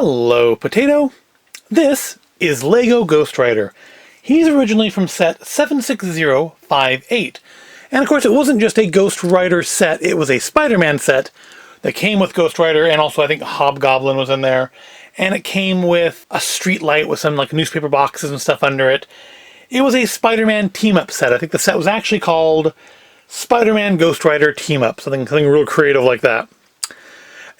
Hello, Potato. This is Lego Ghost Rider. He's originally from set 76058. And of course, it wasn't just a Ghost Rider set, it was a Spider-Man set that came with Ghost Rider, and also I think Hobgoblin was in there. And it came with a street light with some like newspaper boxes and stuff under it. It was a Spider-Man team-up set. I think the set was actually called Spider-Man Ghost Rider Team-Up, something real creative like that.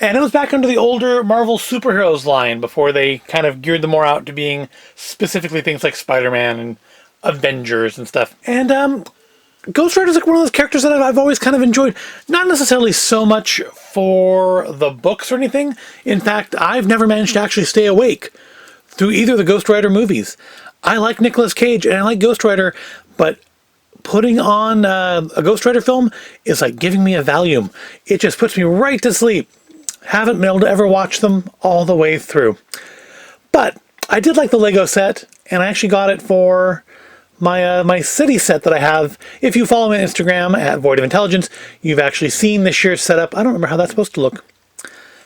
And it was back under the older Marvel superheroes line before they kind of geared them more out to being specifically things like Spider-Man and Avengers and stuff. And Ghost Rider is like one of those characters that I've always kind of enjoyed. Not necessarily so much for the books or anything. In fact, I've never managed to actually stay awake through either of the Ghost Rider movies. I like Nicolas Cage and I like Ghost Rider, but putting on a Ghost Rider film is like giving me a Valium. It just puts me right to sleep. Haven't been able to ever watch them all the way through. But I did like the Lego set, and I actually got it for my city set that I have. If you follow me on Instagram at Void of Intelligence, you've actually seen this year's setup. I don't remember how that's supposed to look.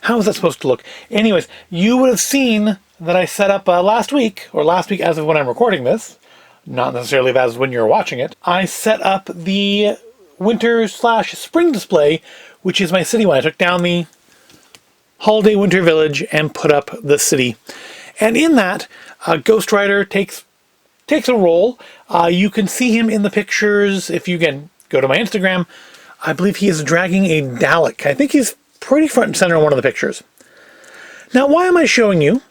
How is that supposed to look? Anyways, you would have seen that I set up last week as of when I'm recording this, not necessarily as when you're watching it. I set up the winter/spring display, which is my city one. I took down the Holiday Winter Village and put up the city. And in that, Ghost Rider takes a role. You can see him in the pictures if you can go to my Instagram. I believe he is dragging a Dalek. I think he's pretty front and center in one of the pictures. Now, why am I showing you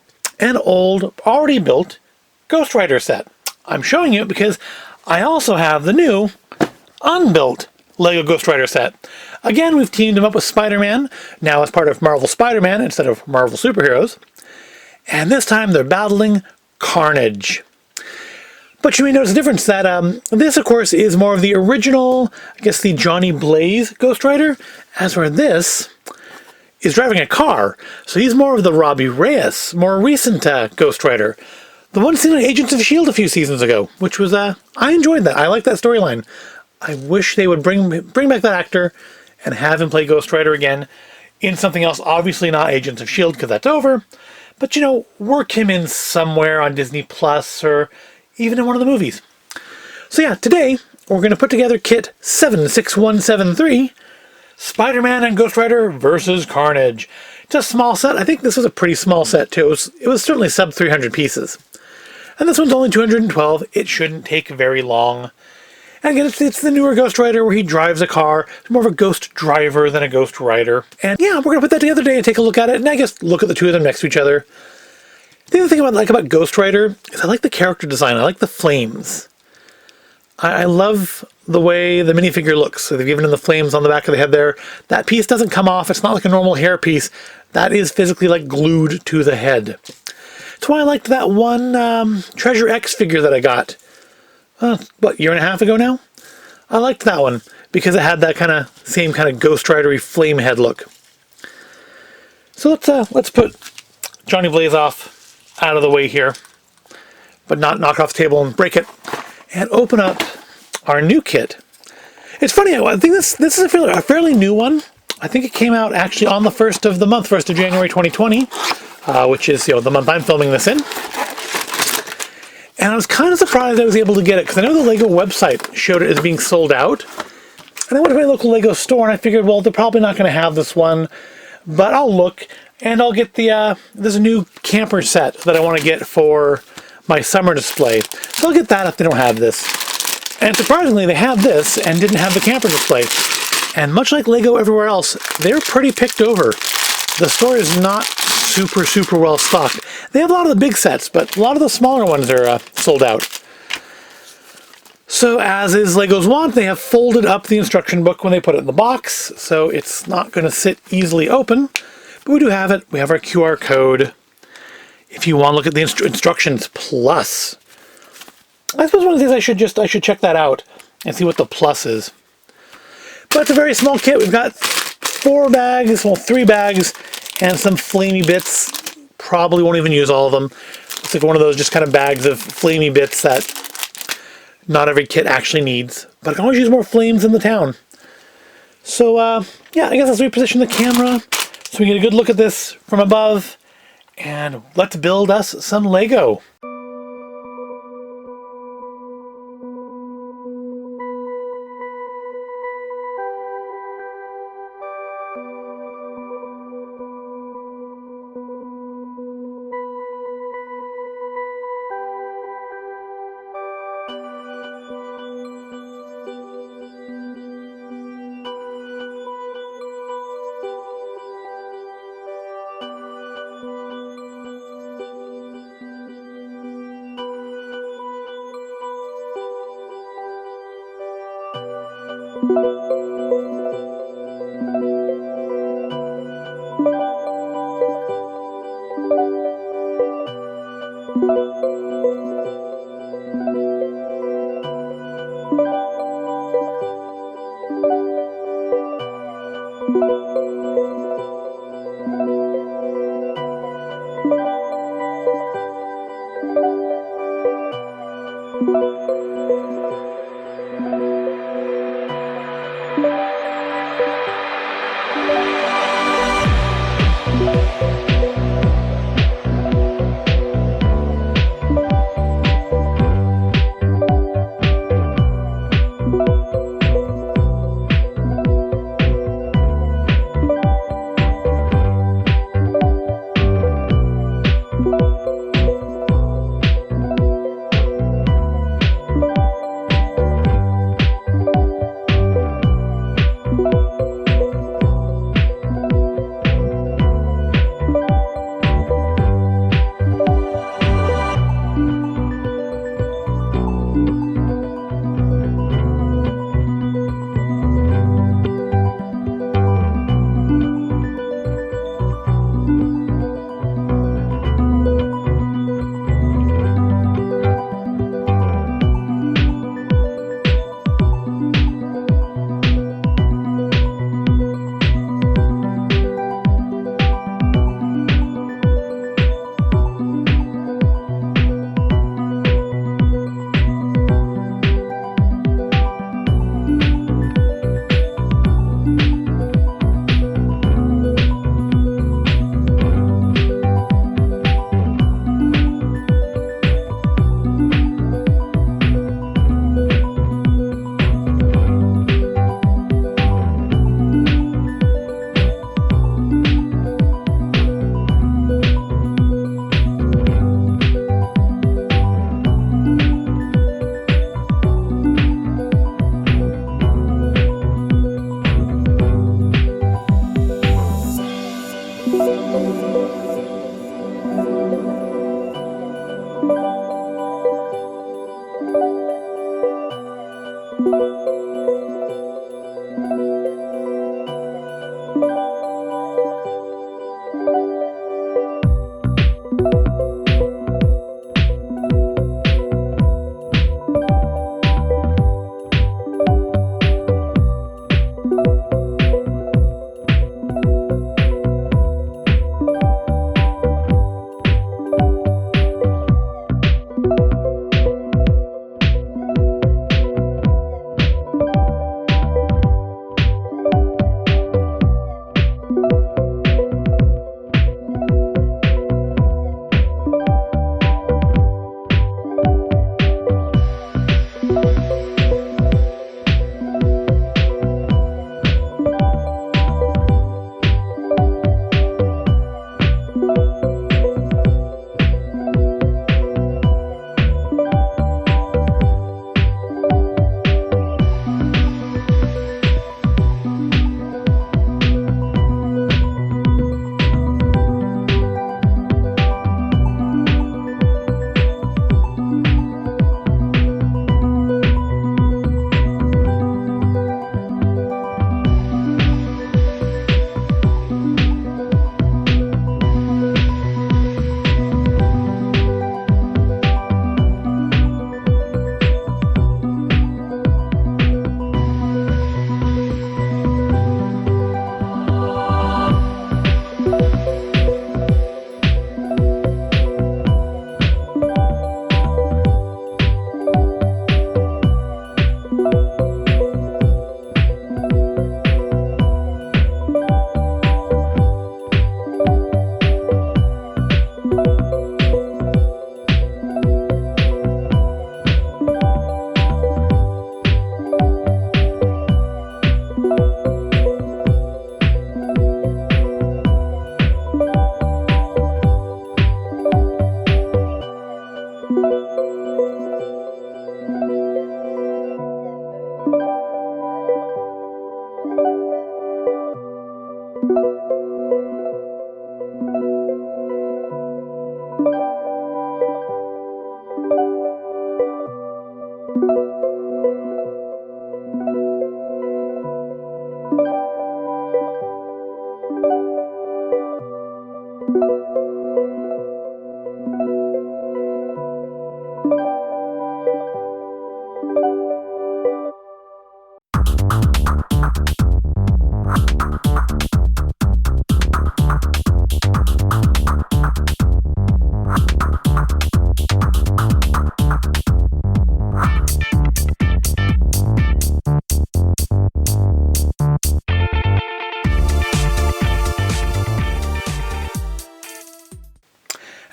an old, already built Ghost Rider set? I'm showing you because I also have the new, unbuilt Lego Ghost Rider set. Again, we've teamed him up with Spider-Man, now as part of Marvel Spider-Man instead of Marvel Superheroes. And this time they're battling Carnage. But you may notice a difference that this, of course, is more of the original, I guess the Johnny Blaze Ghost Rider, as where this is driving a car. So he's more of the Robbie Reyes, more recent Ghost Rider. The one seen on Agents of S.H.I.E.L.D. a few seasons ago, which was, I enjoyed that. I like that storyline. I wish they would bring back that actor and have him play Ghost Rider again in something else. Obviously not Agents of S.H.I.E.L.D. because that's over. But, you know, work him in somewhere on Disney Plus or even in one of the movies. So yeah, today we're going to put together kit 76173, Spider-Man and Ghost Rider versus Carnage. It's a small set. I think this was a pretty small set too. It was certainly sub 300 pieces. And this one's only 212. It shouldn't take very long. And again, it's the newer Ghost Rider where he drives a car. It's more of a ghost driver than a Ghost Rider. And yeah, we're going to put that together today and take a look at it. And I guess look at the two of them next to each other. The other thing I like about Ghost Rider is I like the character design. I like the flames. I love the way the minifigure looks. So they've given him the flames on the back of the head there. That piece doesn't come off. It's not like a normal hair piece. That is physically like glued to the head. That's why I liked that one Treasure X figure that I got. What, year and a half ago now? I liked that one because it had that same kind of Ghost Rider-y flame head look. So let's put Johnny Blaze off out of the way here, but not knock off the table and break it, and open up our new kit. It's funny, I think this is a fairly new one. I think it came out actually on the 1st of the month, 1st of January 2020, which is the month I'm filming this in. And I was kind of surprised I was able to get it, because I know the Lego website showed it as being sold out. And I went to my local Lego store, and I figured, well, they're probably not going to have this one, but I'll look, and I'll get there's a new camper set that I want to get for my summer display. So I'll get that if they don't have this. And surprisingly, they have this and didn't have the camper display. And much like Lego everywhere else, they're pretty picked over. The store is not super well stocked. They have a lot of the big sets, but a lot of the smaller ones are sold out. So as is Lego's wont, they have folded up the instruction book when they put it in the box, so it's not going to sit easily open. But we do have it. We have our QR code. If you want to look at the instructions plus, I suppose one of these I should check that out and see what the plus is. But it's a very small kit. We've got 3 bags, and some flamey bits. Probably won't even use all of them. It's like one of those just kind of bags of flamey bits that not every kit actually needs. But I can always use more flames in the town. So, yeah, I guess let's reposition the camera so we get a good look at this from above. And let's build us some Lego.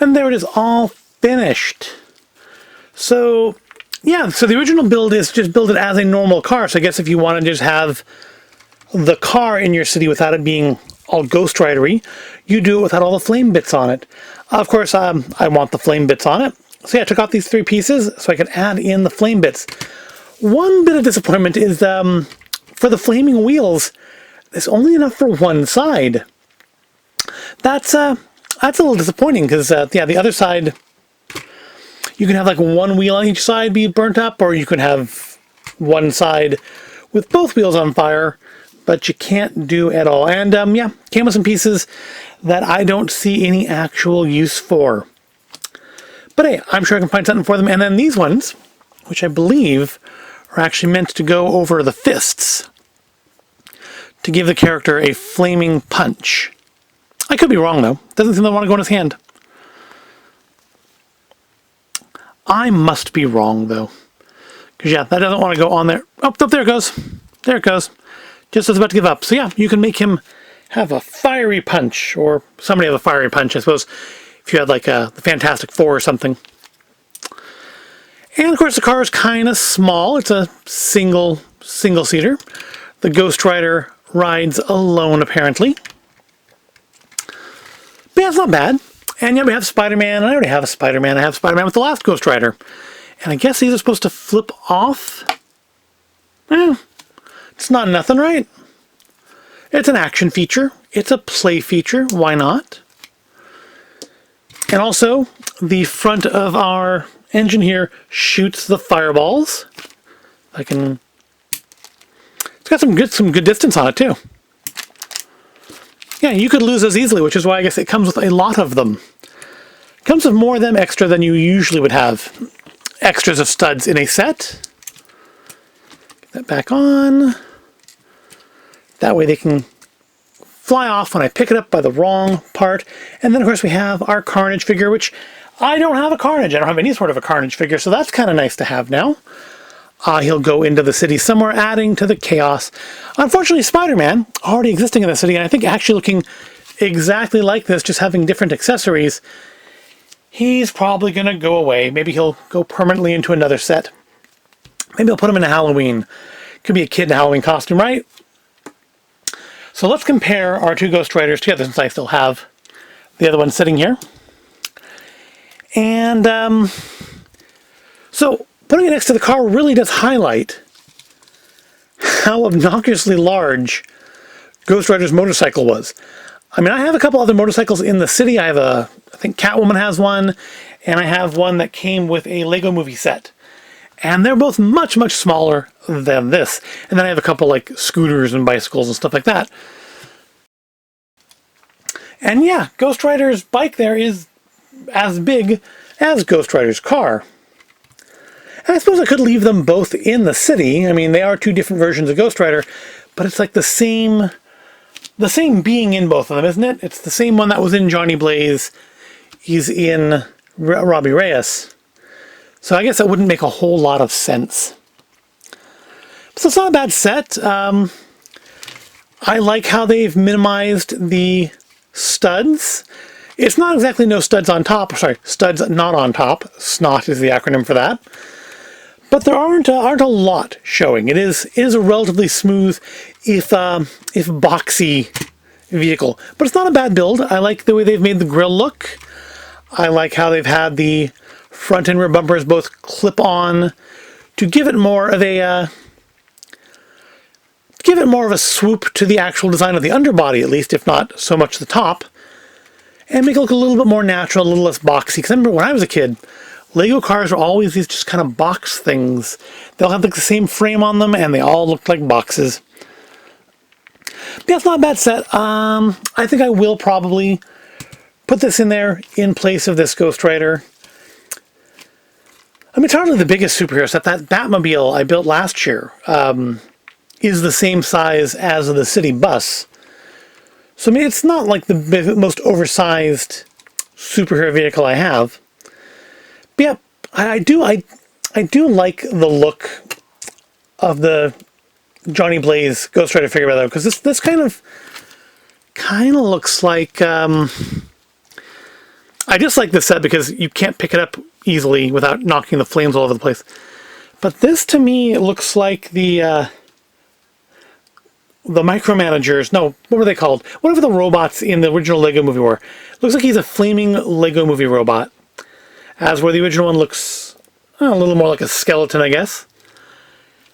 And there it is, all finished. So, yeah, so the original build is just build it as a normal car. So I guess if you want to just have the car in your city without it being all Ghost Rider-y, you do it without all the flame bits on it. Of course, I want the flame bits on it. So yeah, I took off these 3 pieces so I could add in the flame bits. One bit of disappointment is for the flaming wheels, there's only enough for one side. That's a little disappointing because yeah, the other side, you can have like one wheel on each side be burnt up, or you can have one side with both wheels on fire, but you can't do it all. And yeah, came with some pieces that I don't see any actual use for. But hey, I'm sure I can find something for them. And then these ones, which I believe are actually meant to go over the fists to give the character a flaming punch. I could be wrong though. Doesn't seem to want to go in his hand. I must be wrong though. Because yeah, that doesn't want to go on there. Oh, there it goes. There it goes. Just as about to give up. So yeah, you can make him have a fiery punch, or somebody have a fiery punch, I suppose, if you had like the Fantastic Four or something. And of course the car is kind of small. It's a single-seater. The Ghost Rider rides alone apparently. But yeah, it's not bad. And yeah, we have Spider-Man. I already have a Spider-Man. I have Spider-Man with the last Ghost Rider. And I guess these are supposed to flip off. It's not nothing, right? It's an action feature. It's a play feature. Why not? And also, the front of our engine here shoots the fireballs. I can... It's got some good distance on it, too. Yeah, you could lose those easily, which is why I guess it comes with a lot of them. It comes with more of them extra than you usually would have. Extras of studs in a set. Get that back on. That way they can fly off when I pick it up by the wrong part. And then of course we have our Carnage figure, which I don't have a Carnage. I don't have any sort of a Carnage figure, so that's kind of nice to have now. He'll go into the city somewhere, adding to the chaos. Unfortunately, Spider-Man, already existing in the city, and I think actually looking exactly like this, just having different accessories, he's probably going to go away. Maybe he'll go permanently into another set. Maybe I'll put him in a Halloween. Could be a kid in a Halloween costume, right? So let's compare our 2 Ghost Riders together, since I still have the other one sitting here. And so putting it next to the car really does highlight how obnoxiously large Ghost Rider's motorcycle was. I mean, I have a couple other motorcycles in the city. I think Catwoman has one, and I have one that came with a Lego Movie set. And they're both much, much smaller than this. And then I have a couple like scooters and bicycles and stuff like that. And yeah, Ghost Rider's bike there is as big as Ghost Rider's car. And I suppose I could leave them both in the city. I mean, they are 2 different versions of Ghost Rider, but it's like the same being in both of them, isn't it? It's the same one that was in Johnny Blaze. He's in Robbie Reyes. So I guess that wouldn't make a whole lot of sense. So it's not a bad set. I like how they've minimized the studs. It's not exactly no studs on top. Sorry, studs not on top. SNOT is the acronym for that. But there aren't a lot showing. It is a relatively smooth, if boxy vehicle. But it's not a bad build. I like the way they've made the grille look. I like how they've had the front and rear bumpers both clip on to give it more of a swoop to the actual design of the underbody, at least, if not so much the top, and make it look a little bit more natural, a little less boxy. Because I remember when I was a kid, Lego cars were always these just kind of box things. They'll have like the same frame on them, and they all looked like boxes. But yeah, it's not a bad set. I think I will probably put this in there in place of this Ghost Rider. I mean, it's hardly the biggest superhero set. That Batmobile I built last year is the same size as the city bus. So I mean, it's not like the most oversized superhero vehicle I have. But yeah, I do like the look of the Johnny Blaze Ghost Rider figure, by the way, because this kind of looks like I just like this set because you can't pick it up easily without knocking the flames all over the place. But this to me looks like the micromanagers. No, what were they called? Whatever the robots in the original Lego movie were. Looks like he's a flaming Lego movie robot. As where the original one looks a little more like a skeleton, I guess.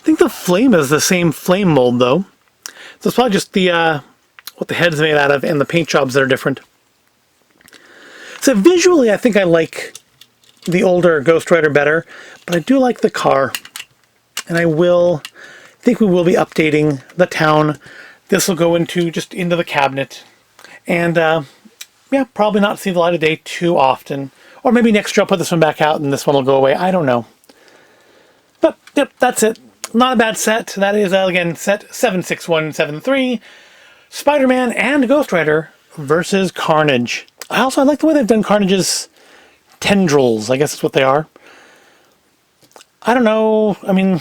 I think the flame is the same flame mold though. So it's probably just the what the head's made out of and the paint jobs that are different. So visually, I think I like the older Ghost Rider better, but I do like the car. And I think we will be updating the town. This will go into the cabinet. And yeah, probably not see the light of day too often. Or maybe next year I'll put this one back out and this one will go away. I don't know. But yep, that's it. Not a bad set. That is, again, set 76173. Spider-Man and Ghost Rider versus Carnage. I like the way they've done Carnage's tendrils. I guess that's what they are. I don't know. I mean,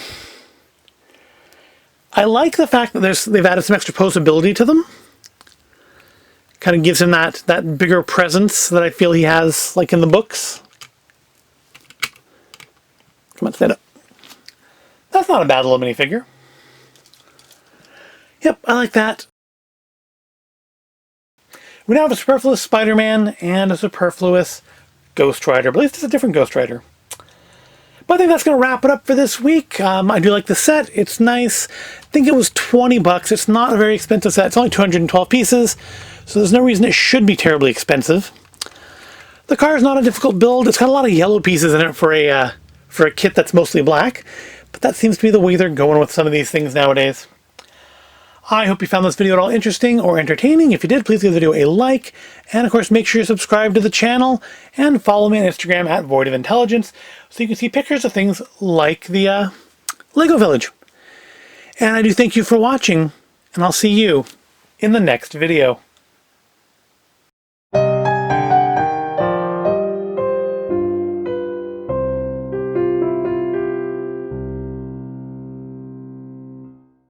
I like the fact that they've added some extra posability to them. Kind of gives him that bigger presence that I feel he has, like in the books. Come on, stand up. That's not a bad little minifigure. Yep, I like that. We now have a superfluous Spider-Man and a superfluous Ghost Rider. I believe this is a different Ghost Rider. But I think that's going to wrap it up for this week. I do like the set. It's nice. I think it was $20. It's not a very expensive set. It's only 212 pieces, so there's no reason it should be terribly expensive. The car is not a difficult build. It's got a lot of yellow pieces in it for a kit that's mostly black, but that seems to be the way they're going with some of these things nowadays. I hope you found this video at all interesting or entertaining. If you did, please give the video a like. And of course, make sure you subscribe to the channel and follow me on Instagram at Void of Intelligence so you can see pictures of things like the Lego Village. And I do thank you for watching, and I'll see you in the next video.